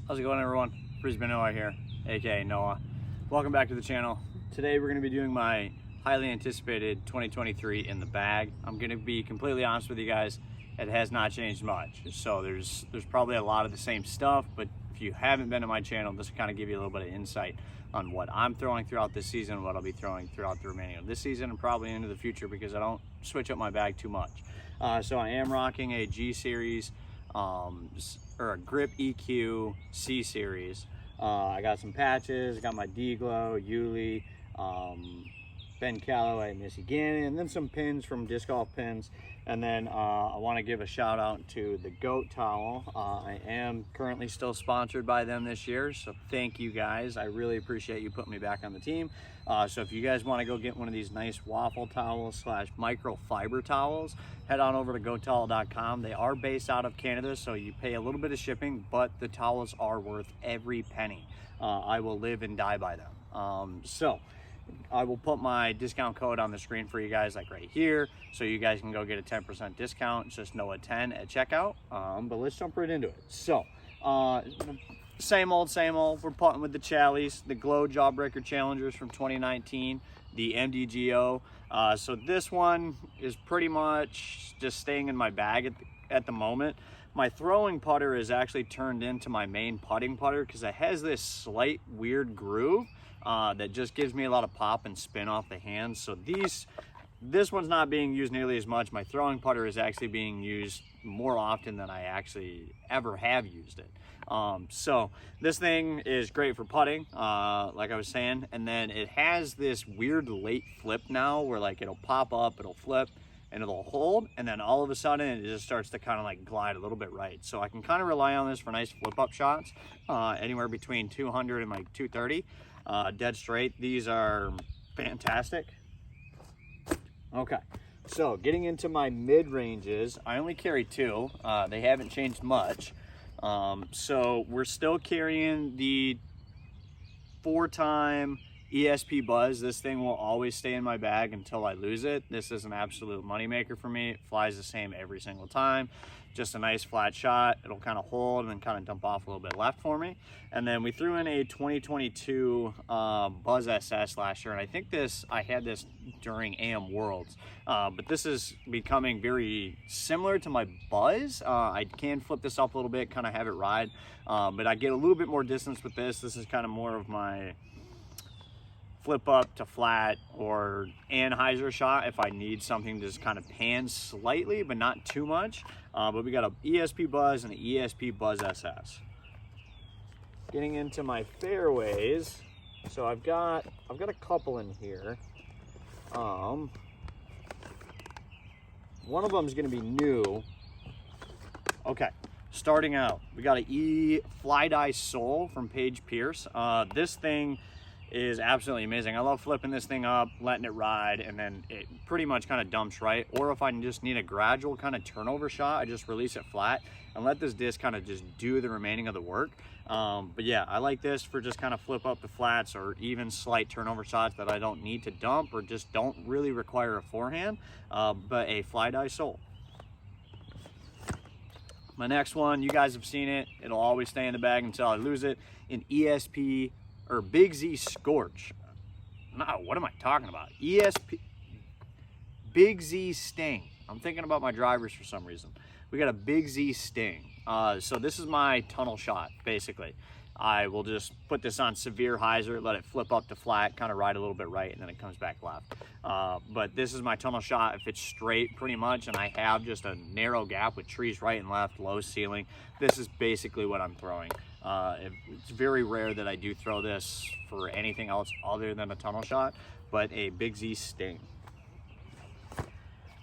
How's it going, everyone? Frisbee Noah here, aka Noah. Welcome back to the channel. Today we're going to be doing my highly anticipated 2023 in the bag. I'm going to be completely honest with you guys, it has not changed much. So there's probably a lot of the same stuff, but if you haven't been to my channel, this will kind of give you a little bit of insight on what I'm throwing throughout this season, what I'll be throwing throughout the remaining of this season and probably into the future, because I don't switch up my bag too much. So I am rocking a G Series or a Grip EQ C Series. I got some patches, got my D-Glow, Yuli, Ben Calloway, Missy Gannon, and then some pins from Disc Golf Pins. And then I want to give a shout out to the Goat Towel. I am currently still sponsored by them this year, so thank you guys. I really appreciate you putting me back on the team. So if you guys want to go get one of these nice waffle towels slash microfiber towels, head on over to goattowel.com. They are based out of Canada, so you pay a little bit of shipping, but the towels are worth every penny. I will live and die by them. So I will put my discount code on the screen for you guys, like right here, so you guys can go get a 10% discount. It's just Noah10 at checkout. But let's jump right into it. So same old, we're putting with the Challies, the Glow Jawbreaker Challengers from 2019, the MDGO. So this one is pretty much just staying in my bag at the moment. My throwing putter is actually turned into my main putting putter because it has this slight weird groove that just gives me a lot of pop and spin off the hands. So this one's not being used nearly as much. My throwing putter is actually being used more often than I actually ever have used it. So this thing is great for putting, like I was saying, and then it has this weird late flip now where like it'll pop up, it'll flip, and it'll hold, and then all of a sudden it just starts to kind of like glide a little bit right. So I can kind of rely on this for nice flip up shots, anywhere between 200 and like 230, dead straight. These are fantastic. Okay, so getting into my mid ranges, I only carry two. They haven't changed much. So we're still carrying the 4-time ESP Buzz. This thing will always stay in my bag until I lose it. This is an absolute moneymaker for me. It flies the same every single time. Just a nice flat shot. It'll kind of hold and then kind of dump off a little bit left for me. And then we threw in a 2022 Buzz SS last year, and I think I had this during AM Worlds. But this is becoming very similar to my Buzz. I can flip this up a little bit, kind of have it ride, but I get a little bit more distance with this. This is kind of more of my flip up to flat or Anheuser shot if I need something to just kind of pan slightly but not too much. But we got a ESP Buzz and an ESP Buzz SS. Getting into my fairways, so I've got a couple in here. One of them is going to be new. Okay, starting out, we got a Fly Dye Soul from Paige Pierce. This thing is absolutely amazing. I love flipping this thing up, letting it ride, and then it pretty much kind of dumps right. Or if I just need a gradual kind of turnover shot, I just release it flat and let this disc kind of just do the remaining of the work. But yeah, I like this for just kind of flip up the flats or even slight turnover shots that I don't need to dump or just don't really require a forehand, but a Fly Dye Soul. My next one, you guys have seen it. It'll always stay in the bag until I lose it. An ESP or Big Z Scorch. No, what am I talking about? ESP Big Z Sting. I'm thinking about my drivers for some reason. We got a Big Z Sting. So this is my tunnel shot, basically. I will just put this on severe hyzer, let it flip up to flat, kind of ride a little bit right, and then it comes back left. But this is my tunnel shot if it's straight pretty much, and I have just a narrow gap with trees right and left, low ceiling. This is basically what I'm throwing. It's very rare that I do throw this for anything else other than a tunnel shot, but a Big Z Sting.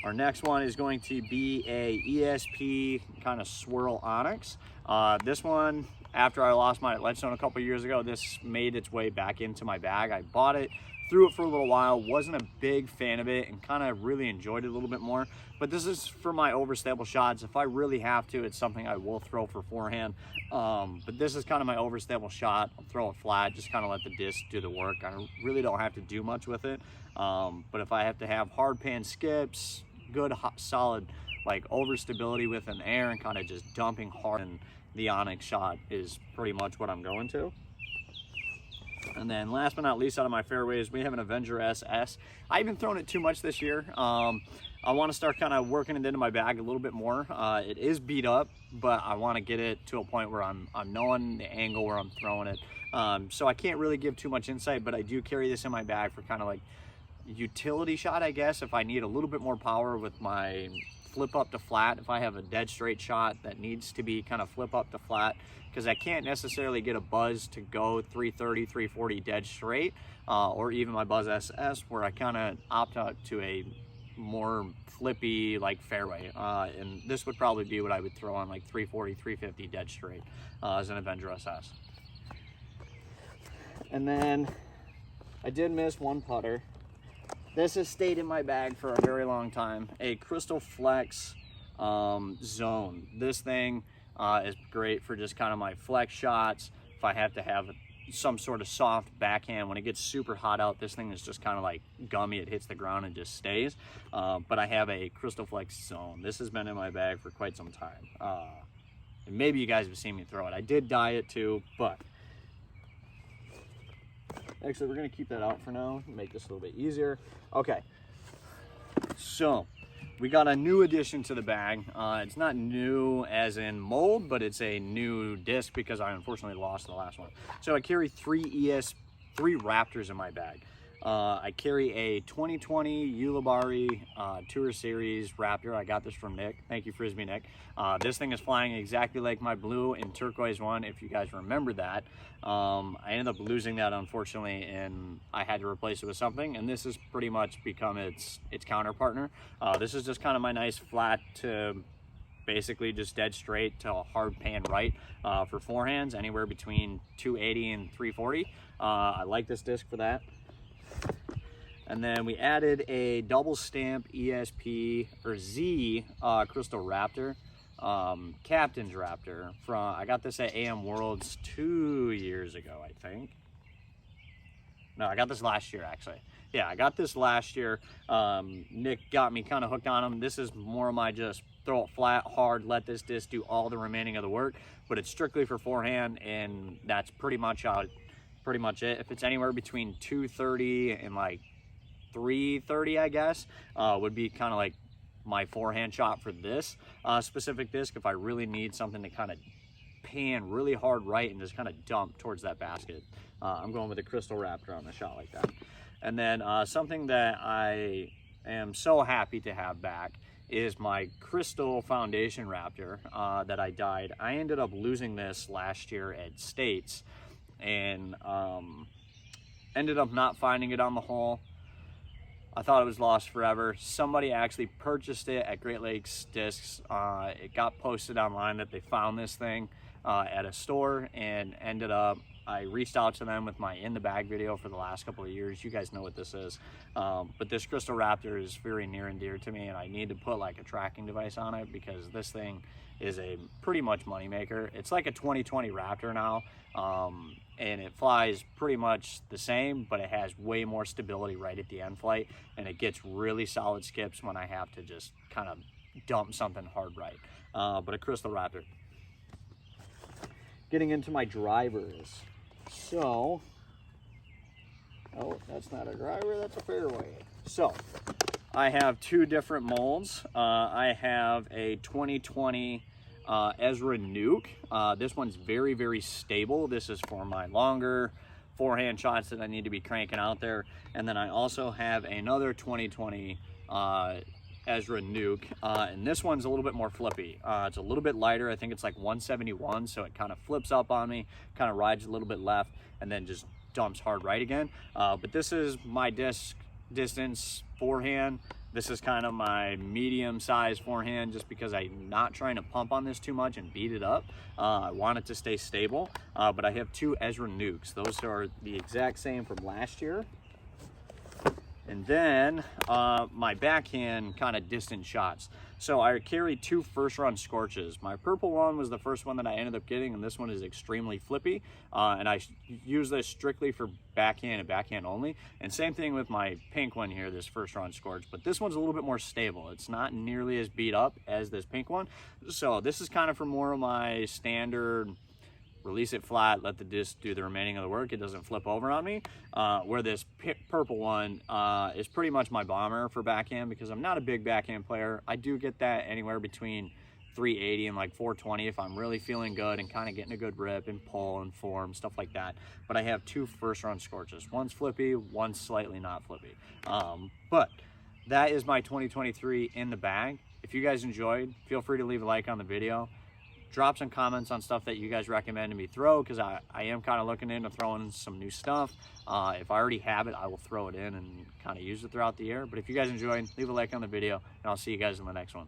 Our next one is going to be a ESP kind of Swirl Onyx. This one, after I lost mine at Ledgestone a couple years ago, this made its way back into my bag. I bought it, threw it for a little while, wasn't a big fan of it, and kind of really enjoyed it a little bit more. But this is for my overstable shots. If I really have to, it's something I will throw for forehand. But this is kind of my overstable shot. I'll throw it flat, just kind of let the disc do the work. I really don't have to do much with it. But if I have to have hard pan skips, good solid like overstability within the air and kind of just dumping hard and the Onyx shot is pretty much what I'm going to. And then last but not least, out of my fairways, we have an Avenger SS. I haven't thrown it too much this year. I want to start kind of working it into my bag a little bit more. It is beat up, but I want to get it to a point where I'm knowing the angle where I'm throwing it. So I can't really give too much insight, but I do carry this in my bag for kind of like utility shot, I guess, if I need a little bit more power with my flip up to flat. If I have a dead straight shot that needs to be kind of flip up to flat, because I can't necessarily get a Buzz to go 330, 340 dead straight, or even my Buzz SS, where I kind of opt out to a more flippy like fairway, and this would probably be what I would throw on like 340, 350 dead straight as an Avenger SS. And then I did miss one putter. This has stayed in my bag for a very long time, a Crystal Flex Zone. This thing is great for just kind of my flex shots. If I have to have some sort of soft backhand, when it gets super hot out, this thing is just kind of like gummy. It hits the ground and just stays. But I have a Crystal Flex Zone. This has been in my bag for quite some time. And maybe you guys have seen me throw it. I did dye it too, but actually, we're going to keep that out for now, make this a little bit easier. Okay, so we got a new addition to the bag. It's not new as in mold, but it's a new disc because I unfortunately lost the last one. So I carry three Raptors in my bag. I carry a 2020 Ulibarri Tour Series Raptor. I got this from Nick. Thank you, Frisbee Nick. This thing is flying exactly like my blue and turquoise one, if you guys remember that. I ended up losing that, unfortunately, and I had to replace it with something, and this has pretty much become its counterpartner. This is just kind of my nice flat to basically just dead straight to a hard pan right for forehands, anywhere between 280 and 340. I like this disc for that. And then we added a double stamp ESP or Z Crystal Raptor, Captain's Raptor. I got this at AM Worlds 2 years ago, I think. No, I got this last year, actually. Yeah, I got this last year. Nick got me kind of hooked on them. This is more of my just throw it flat, hard, let this disc do all the remaining of the work, but it's strictly for forehand, and that's pretty much it. If it's anywhere between 230 and like 330, I guess, would be kind of like my forehand shot for this specific disc. If I really need something to kind of pan really hard right and just kind of dump towards that basket, I'm going with a Crystal Raptor on a shot like that. And then something that I am so happy to have back is my Crystal Foundation Raptor that I dyed. I ended up losing this last year at States, and ended up not finding it on the hole. I thought it was lost forever. Somebody actually purchased it at Great Lakes Discs. It got posted online that they found this thing at a store, and ended up, I reached out to them with my in the bag video for the last couple of years. You guys know what this is. But this Crystal Raptor is very near and dear to me, and I need to put like a tracking device on it because this thing is a pretty much moneymaker. It's like a 2020 Raptor now, and it flies pretty much the same, but it has way more stability right at the end flight, and it gets really solid skips when I have to just kind of dump something hard right. But a Crystal Raptor. Getting into my drivers. So, oh, that's not a driver, that's a fairway. So, I have two different molds. I have a 2020 Ezra Nuke. This one's very, very stable. This is for my longer forehand shots that I need to be cranking out there. And then I also have another 2020 Ezra Nuke, and this one's a little bit more flippy. It's a little bit lighter. I think it's like 171, so it kind of flips up on me, kind of rides a little bit left, and then just dumps hard right again. But this is my distance forehand. This is kind of my medium size forehand, just because I'm not trying to pump on this too much and beat it up. I want it to stay stable, but I have two Ezra Nukes. Those are the exact same from last year. And then my backhand kind of distant shots. So I carry 2 first run Scorches. My purple one was the first one that I ended up getting, and this one is extremely flippy. And I use this strictly for backhand and backhand only. And same thing with my pink one here, this first run Scorch. But this one's a little bit more stable. It's not nearly as beat up as this pink one. So this is kind of for more of my standard release it flat, let the disc do the remaining of the work, it doesn't flip over on me, where this purple one is pretty much my bomber for backhand, because I'm not a big backhand player. I do get that anywhere between 380 and like 420 if I'm really feeling good and kind of getting a good rip and pull and form, stuff like that. But I have 2 first run Scorches. One's flippy, one's slightly not flippy. But that is my 2023 in the bag. If you guys enjoyed, feel free to leave a like on the video. Drop some comments on stuff that you guys recommend me throw, because I am kind of looking into throwing some new stuff. If I already have it, I will throw it in and kind of use it throughout the year. But if you guys enjoyed, leave a like on the video, and I'll see you guys in the next one.